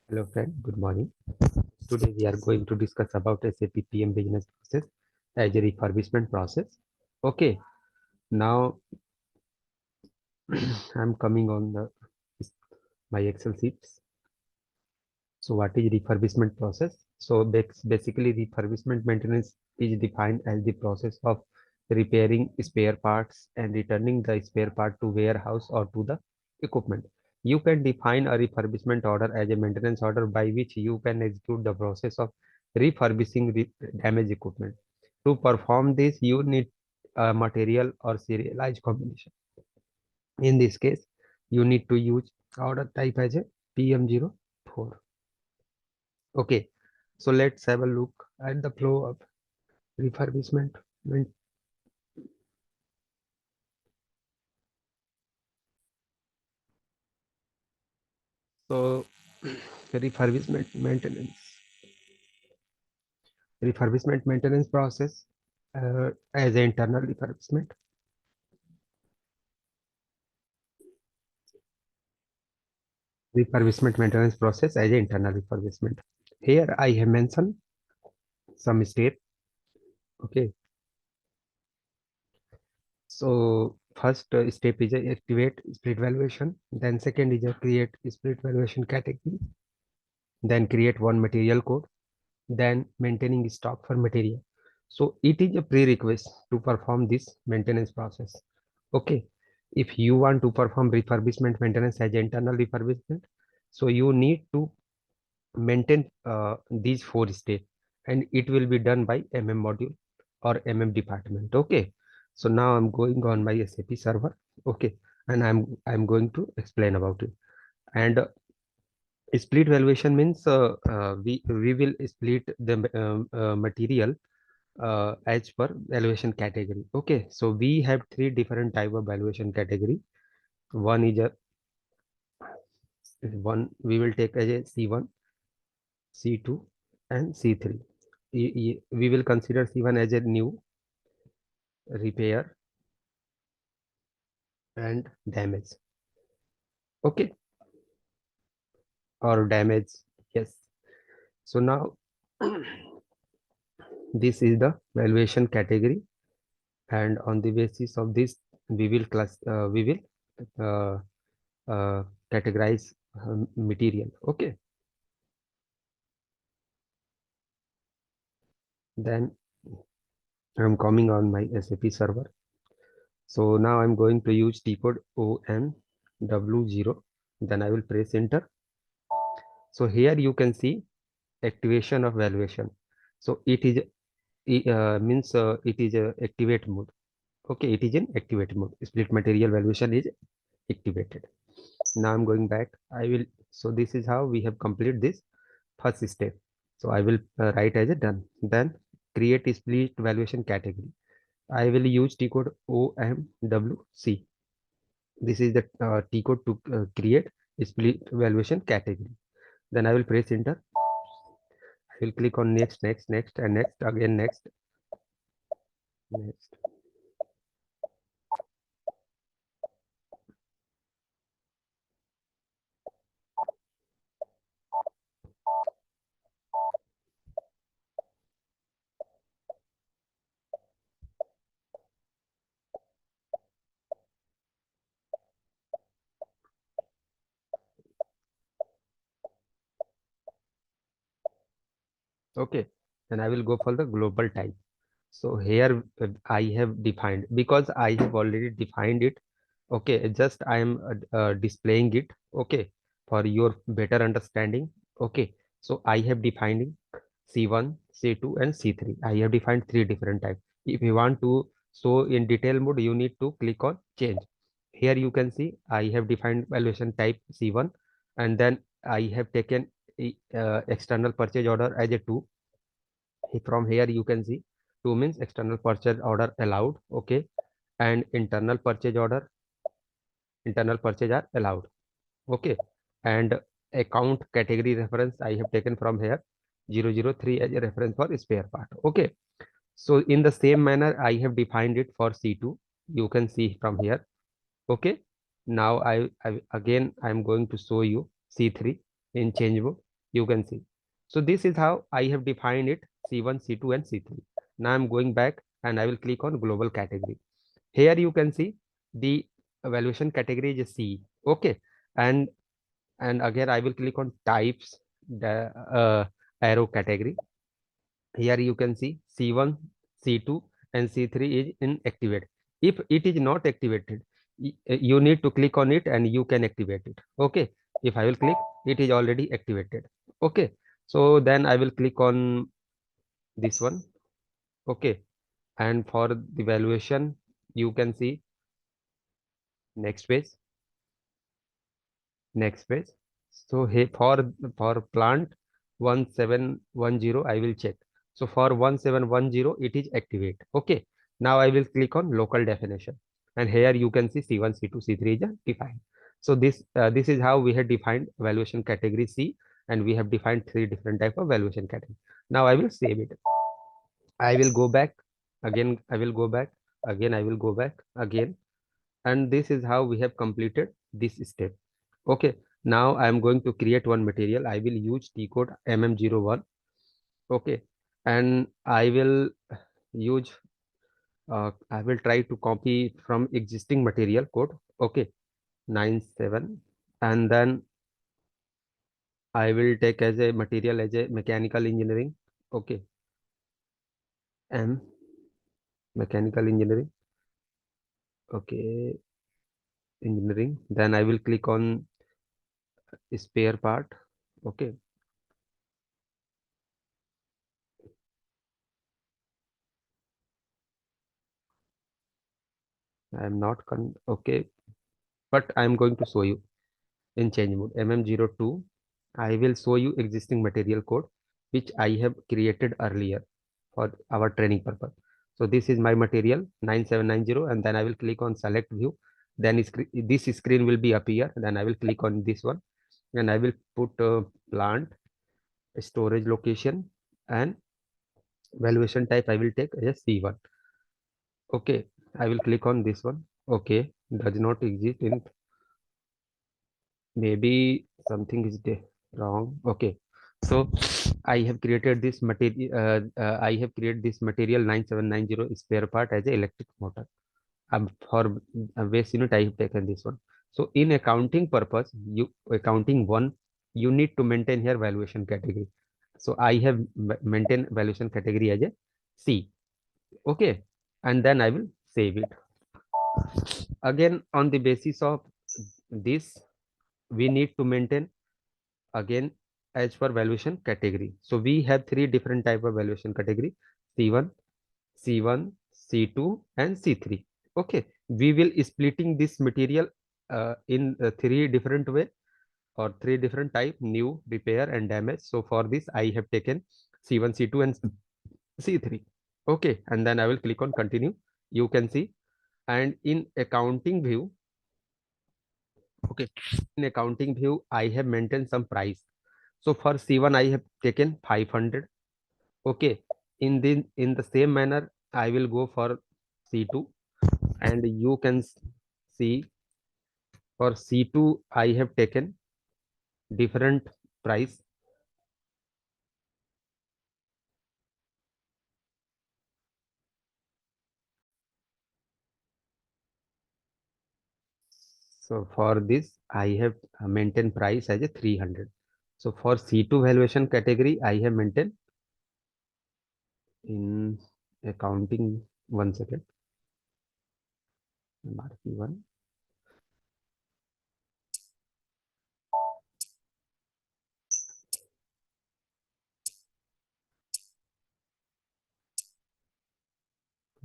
Hello friend, good morning. Today we are going to discuss about SAP PM business process as a refurbishment process. Okay, now I'm coming on my Excel sheets. So what is refurbishment process? So basically refurbishment maintenance is defined as the process of repairing spare parts and returning the spare part to warehouse or to the equipment. You can define a refurbishment order as a maintenance order by which you can execute the process of refurbishing damaged equipment. To perform this, you need a material or serialized combination. In this case, you need to use order type as a PM04. Okay, so let's have a look at the flow of refurbishment. So, refurbishment maintenance process as an internal refurbishment maintenance process as an internal refurbishment. Here I have mentioned some steps. Okay, so first step is a activate split valuation. Then second is a create split valuation category. Then create one material code, than maintaining stock for material. So it is a prerequisite to perform this maintenance process. Okay, if you want to perform refurbishment maintenance as internal refurbishment, so you need to maintain these four steps, and it will be done by module or department. Okay, so now I'm going on my SAP server. Okay, and I'm going to explain about it. And split valuation means we will split the material as per valuation category. Okay, so we have three different type of valuation category. One is a one we will take as a C1, C2, and C3. We will consider C1 as a new, repair, and damage. Okay, or damage. Yes. So now this is the valuation category, and on the basis of this we will uh, categorize material. Okay, then I'm coming on my SAP server. So now I'm going to use T code OMW0. Then I will press enter. So here you can see activation of valuation. So it is means it is a activate mode. Okay, it is in activate mode. Split material valuation is activated. Now I'm going back. I will. So this is how we have completed this first step. So I will write as a done. Then create a split valuation category. I will use T code OMWC. This is the T code to create a split valuation category. Then I will press enter. I will click on next, next, next, and next, again next, next. Okay. Then I will go for the global type. So here I have defined, because I have already defined it. Okay, just I am displaying it. Okay, for your better understanding. Okay, so I have defined C1, C2, and C3. I have defined three different types. If you want to show in detail mode, you need to click on change. Here you can see I have defined valuation type C1, and then I have taken external purchase order as a 2. From here you can see 2 means external purchase order allowed. Okay, and internal purchase are allowed. Okay, and account category reference I have taken from here 003 as a reference for spare part. Okay, so in the same manner I have defined it for C2. You can see from here. Okay, now I again I'm going to show you C3 in change mode. You can see. So this is how I have defined it, C1, C2 and C3. Now I'm going back and I will click on global category. Here you can see the evaluation category is C. Okay. And again I will click on types, the arrow category. Here you can see C1, C2 and C3 is inactivated. If it is not activated, you need to click on it and you can activate it. Okay. If I will click, it is already activated. Okay. So then I will click on this one. Okay. And for the valuation, you can see next page, next page. So here for plant 1710, I will check. So for 1710, it is activate. Okay. Now I will click on local definition, and here you can see C1, C2, C3 is defined. So this is how we have defined valuation category C, and we have defined three different type of valuation category. Now I will save it. I will go back again. I will go back again. I will go back again, and this is how we have completed this step. Okay. Now I am going to create one material. I will use T code mm01. Okay. And I will use I will try to copy from existing material code. Okay. 97. And then I will take as a material as a mechanical engineering. Okay. M mechanical engineering. Okay. Engineering. Then I will click on spare part. Okay. I am not okay, but I am going to show you in change mode. MM02. I will show you existing material code which I have created earlier for our training purpose. So this is my material 9790, and then I will click on select view. Then this screen will be appear. Then I will click on this one and I will put plant storage location and valuation type. I will take as C1. Okay, I will click on this one. Okay, does not exist in, maybe something is wrong. Okay, so I have created this material. I have created this material 9790 spare part as a electric motor. For a waste unit, I have taken this one. So in accounting purpose, accounting one, you need to maintain here valuation category. So I have maintained valuation category as a C. Okay, and then I will save it. Again, on the basis of this, we need to maintain again as per valuation category. So we have three different type of valuation category: C1, C1, C2, and C3. Okay, we will splitting this material in three different way or three different type: new, repair, and damage. So for this, I have taken C1, C2, and C3. Okay, and then I will click on continue. You can see, and in accounting view, okay, in accounting view, I have maintained some price. So for C1, I have taken 500. Okay. In the same manner, I will go for C2, and you can see for C2, I have taken different price. So for this, I have maintained price as a 300. So for C2 valuation category, I have maintained in accounting. 1 second. MRP1.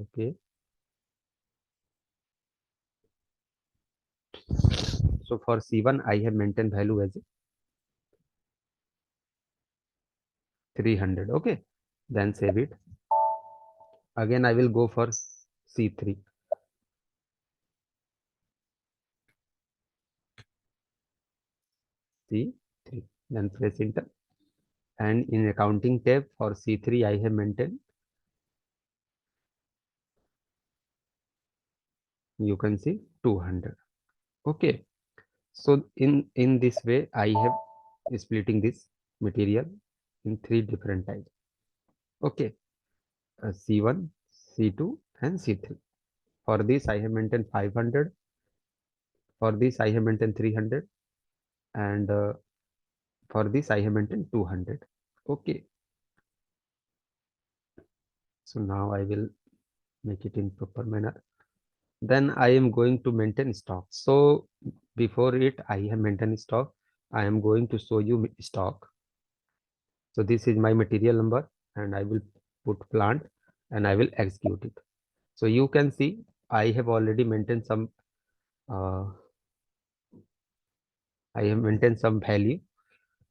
Okay. So for C1, I have maintained value as 300. Okay. Then save it. Again, I will go for C3. C3. Then press enter. And in accounting tab for C3, I have maintained. You can see 200. Okay. So in this way, I have splitting this. material in three different types. Okay, C1, C2, and C3. For this, I have maintained 500. For this, I have maintained 300. And for this, I have maintained 200. Okay, so now I will make it in proper manner. Then I am going to maintain stock. So before it, I have maintained stock. I am going to show you stock. So this is my material number, and I will put plant and I will execute it. So you can see I have already maintained some uh, I have maintained some value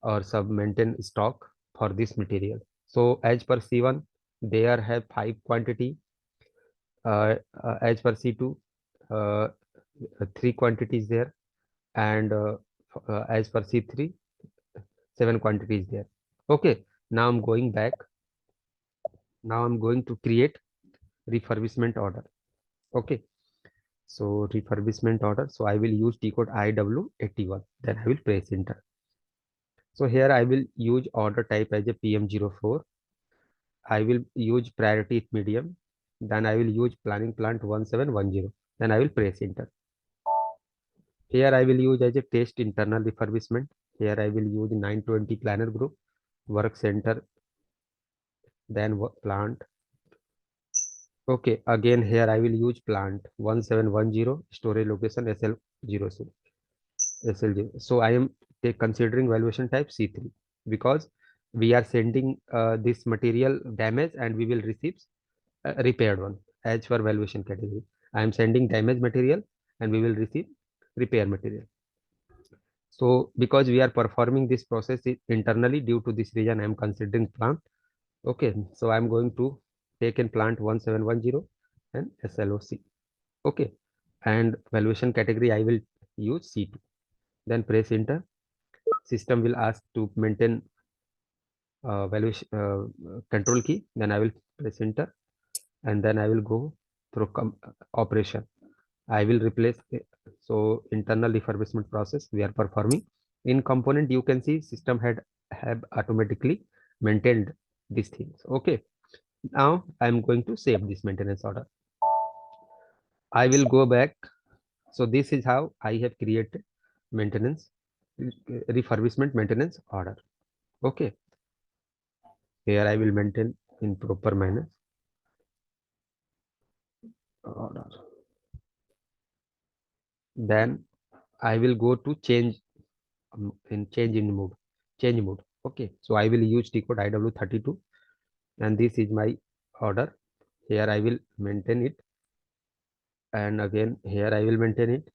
or some maintain stock for this material. So as per C1, there have 5 quantity. As per C2, uh, 3 quantities there, and as per C3, 7 quantities there. Okay, now I'm going back. Now I'm going to create refurbishment order. Okay, so refurbishment order. So I will use T code IW81. Then I will press enter. So here I will use order type as a PM04. I will use priority medium. Then I will use planning plant 1710. Then I will press enter. Here I will use as a test internal refurbishment. Here I will use 920 planner group, work center, then plant. Okay, again here I will use plant 1710, storage location SL0. SLG. So I am considering valuation type C3 because we are sending this material damage and we will receive repaired one as per valuation category. I am sending damaged material and we will receive repair material. So because we are performing this process internally, due to this reason I am considering plant. Okay, so I am going to take in plant 1710 and SLOC. Okay, and valuation category I will use C2. Then press enter. System will ask to maintain valuation control key. Then I will press enter, and then I will go through operation. I will replace. So internal refurbishment process we are performing. In component, you can see system had have automatically maintained these things. Okay. Now I am going to save this maintenance order. I will go back. So this is how I have created maintenance refurbishment maintenance order. Okay. Here I will maintain in proper manner order. Then I will go to change in change mode. Okay, so I will use T code IW32, and this is my order. Here I will maintain it, and again here I will maintain it.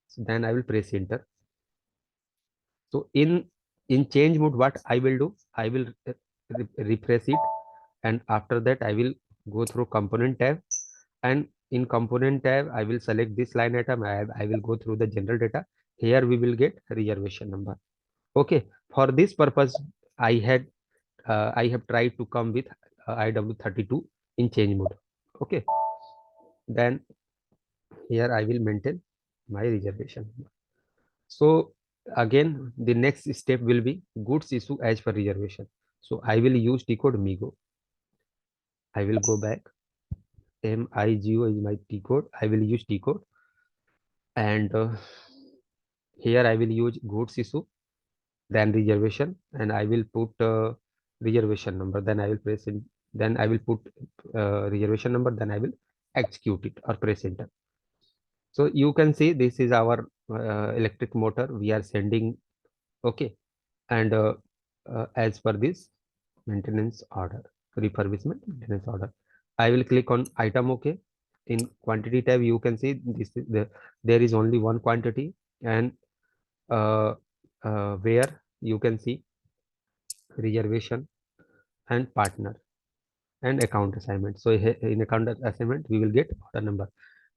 So then I will press enter. So in change mode, what I will do, I will refresh it, and after that I will go through component tab, and in component tab I will select this line item. I will go through the general data. Here we will get reservation number. Okay, for this purpose I have tried to come with IW32 in change mode. Okay, then here I will maintain my reservation. So again, the next step will be goods issue as per reservation. So I will use T code MIGO. I will go back. MIGO is my T code. I will use T code, and here I will use goods issue, then reservation, and I will put reservation number. Then I will press in. Then I will put reservation number. Then I will execute it or press enter. So you can see this is our electric motor we are sending. Okay, and as per this maintenance order, refurbishment maintenance order, I will click on item. Okay, in quantity tab you can see this is there is only one quantity, and uh, where you can see reservation and partner and account assignment. So in account assignment we will get order number.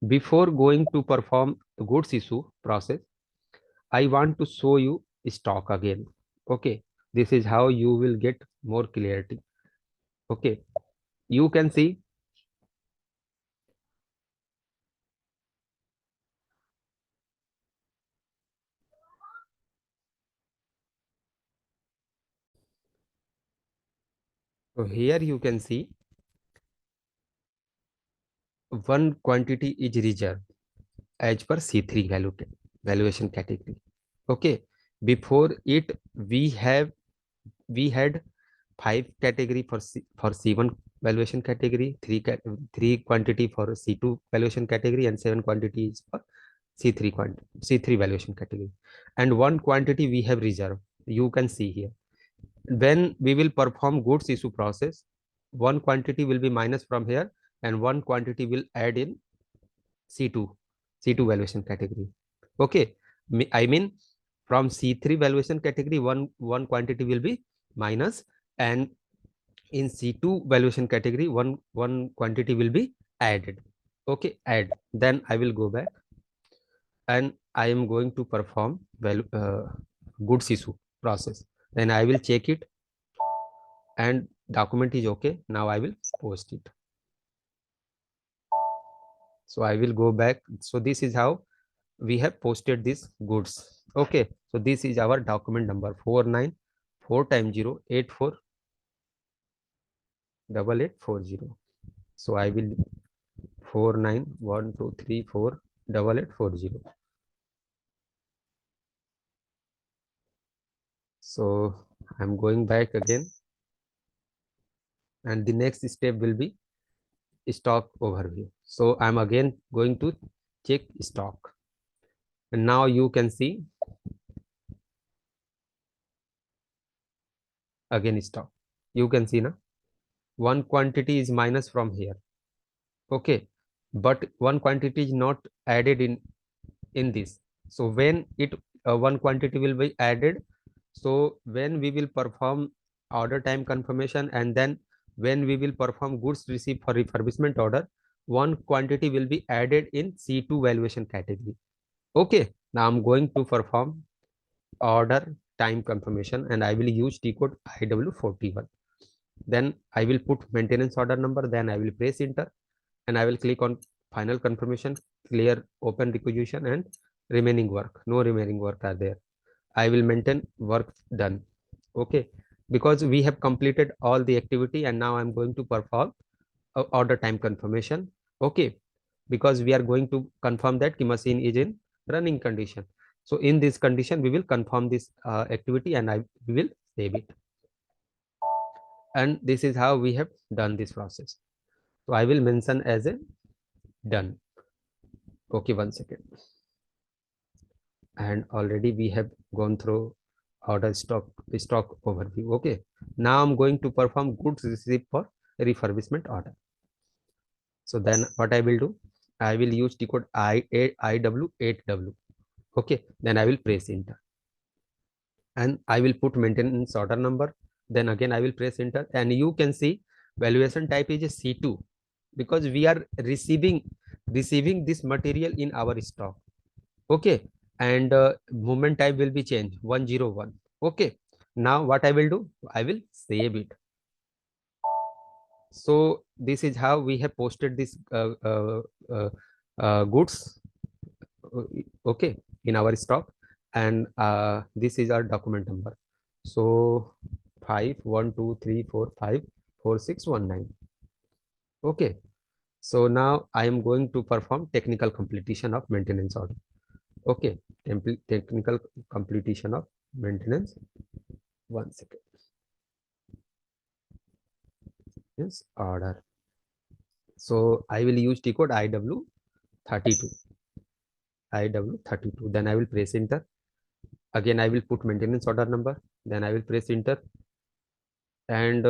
Before going to perform the goods issue process, I want to show you stock again. Okay, this is how you will get more clarity. Okay, you can see So here you can see one quantity is reserved as per C3 valuation category. Okay, before it we had five category for C1 valuation category, three quantity for C2 valuation category, and seven quantities for C3 valuation category, and one quantity we have reserved. You can see here. When we will perform goods issue process, one quantity will be minus from here, and one quantity will add in C2 C2 valuation category. Okay, I mean from C3 valuation category, one quantity will be minus, and in C2 valuation category, one quantity will be added. Okay, add. Then I will go back and I am going to perform goods issue process. Then I will check it and document is okay. Now I will post it. So I will go back. So this is how we have posted this goods. Okay, so this is our document number 494 times 0848840. So I will 4912348840. So I'm going back again, and the next step will be stock overview. So I'm again going to check stock, and now you can see again stock. You can see now one quantity is minus from here. Okay, but one quantity is not added in this. So when it one quantity will be added, so when we will perform order time confirmation, and then when we will perform goods received for refurbishment order, one quantity will be added in C2 valuation category. Okay, now I'm going to perform order time confirmation, and I will use T code IW41. Then I will put maintenance order number, then I will press enter, and I will click on final confirmation, clear open requisition, and remaining work. No remaining work are there. I will maintain work done. Okay, because we have completed all the activity, and now I'm going to perform order time confirmation. Okay, because we are going to confirm that the machine is in running condition. So in this condition, we will confirm this activity, and we will save it. And this is how we have done this process. So I will mention as a done. Okay, 1 second. And already we have gone through order stock overview. Okay, now I'm going to perform goods received for refurbishment order. So then what I will do, I will use the code IW8W. Okay, then I will press enter, and I will put maintenance order number. Then again I will press enter, and you can see valuation type is a C2, because we are receiving this material in our stock. Okay, and movement type will be changed 101. Okay, now what I will do, I will save it. So this is how we have posted this uh, goods, okay, in our stock, and this is our document number. So 51234546119. Okay, so now I am going to perform technical completion of maintenance order. Okay, technical completion of maintenance. 1 second. Yes, order. So I will use T code IW32. IW32. Then I will press enter. Again, I will put maintenance order number. Then I will press enter. And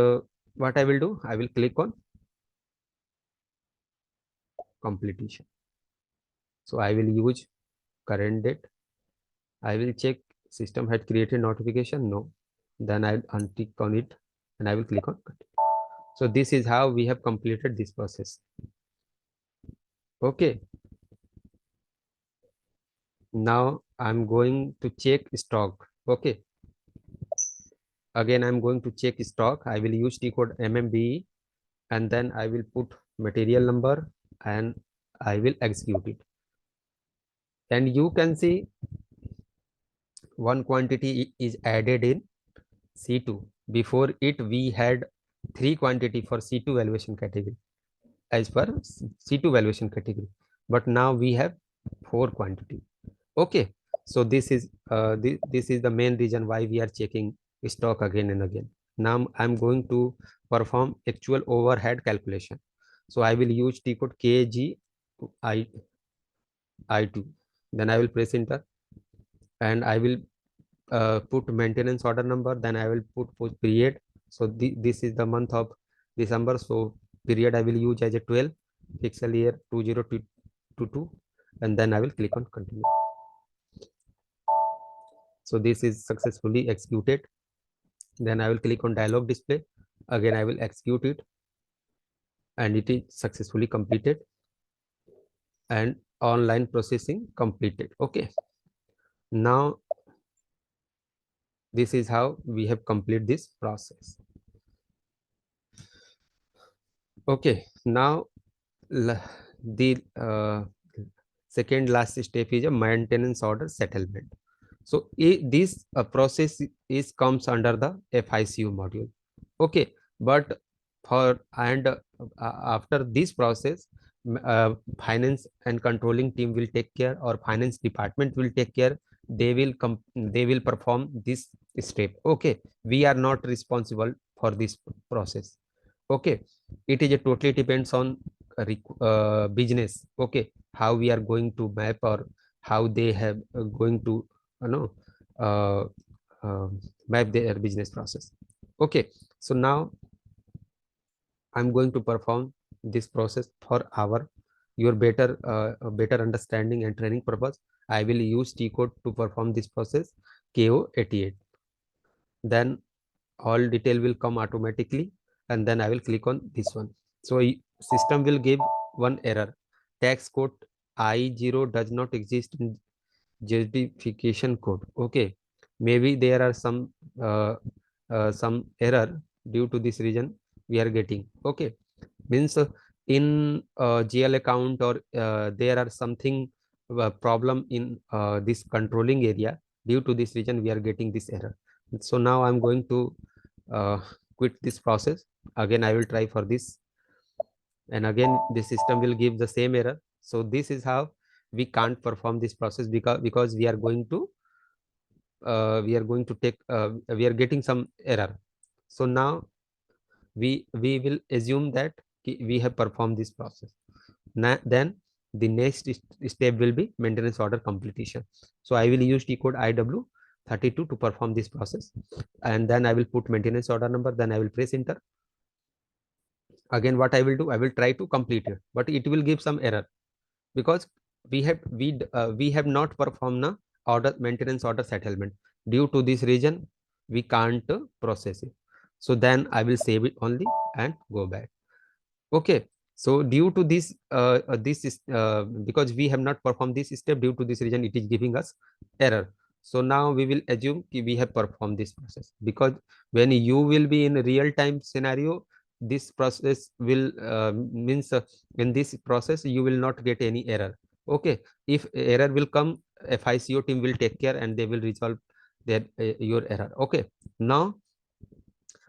what I will do, I will click on completion. So I will use current date. I will check system had created notification. No. Then I'll untick on it, and I will click on continue. So this is how we have completed this process. Okay. Now I'm going to check stock. Okay. Again, I'm going to check stock. I will use T code MMBE, and then I will put material number, and I will execute it. And you can see one quantity is added in C2. Before it, we had 3 quantity for C2 valuation category as per C2 valuation category, but now we have 4 quantity. Okay, so this is the main reason why we are checking stock again and again. Now I'm going to perform actual overhead calculation. So I will use T code KG I2. Then I will press enter, and I will put maintenance order number. Then I will put period. So this is the month of December. So period I will use as a 12, fiscal year 2022, and then I will click on continue. So this is successfully executed. Then I will click on dialog display. Again I will execute it, and it is successfully completed, and online processing completed. Okay, now this is how we have completed this process. Okay, now the second last step is a maintenance order settlement. So this process is comes under the FICO module. Okay, but for and after this process, finance and controlling team will take care, or finance department will take care. They will perform this step. Okay, we are not responsible for this process. Okay, it is a totally depends on business. Okay, how we are going to map, or how they have going to you know uh, uh, map their business process. Okay, so now I'm going to perform this process for our your better understanding and training purpose. I will use T code to perform this process, KO88. Then all detail will come automatically, and then I will click on this one. So system will give one error: tax code I0 does not exist in justification code. Okay, maybe there are some error. Due to this reason we are getting. Okay, means in GL account, or there are something problem in this controlling area. Due to this reason we are getting this error. So now I'm going to quit this process. Again I will try for this, and again the system will give the same error. So this is how we can't perform this process, because we are going to take we are getting some error. So now we will assume that we have performed this process. Then the next step will be maintenance order completion. So I will use T code IW32 to perform this process, and then I will put maintenance order number. Then I will press enter. Again what I will do, I will try to complete it, but it will give some error, because we have not performed the order maintenance order settlement. Due to this reason we can't process it. So then I will save it only and go back. Okay, so due to this is because we have not performed this step, due to this reason it is giving us error. So now we will assume we have performed this process, because when you will be in a real time scenario, this process will means in this process you will not get any error. Okay, if error will come, FICO team will take care, and they will resolve their your error. Okay, now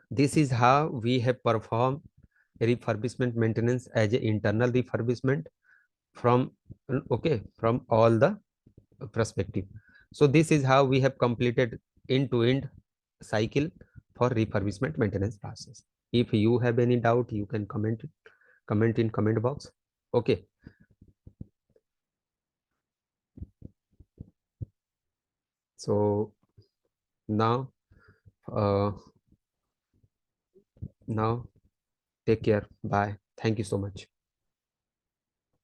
this is how we have performed refurbishment maintenance as a internal refurbishment from from all the perspective. So this is how we have completed end-to-end cycle for refurbishment maintenance process. If you have any doubt, you can comment in comment box. Okay, so now uh, now take care. Bye. Thank you so much.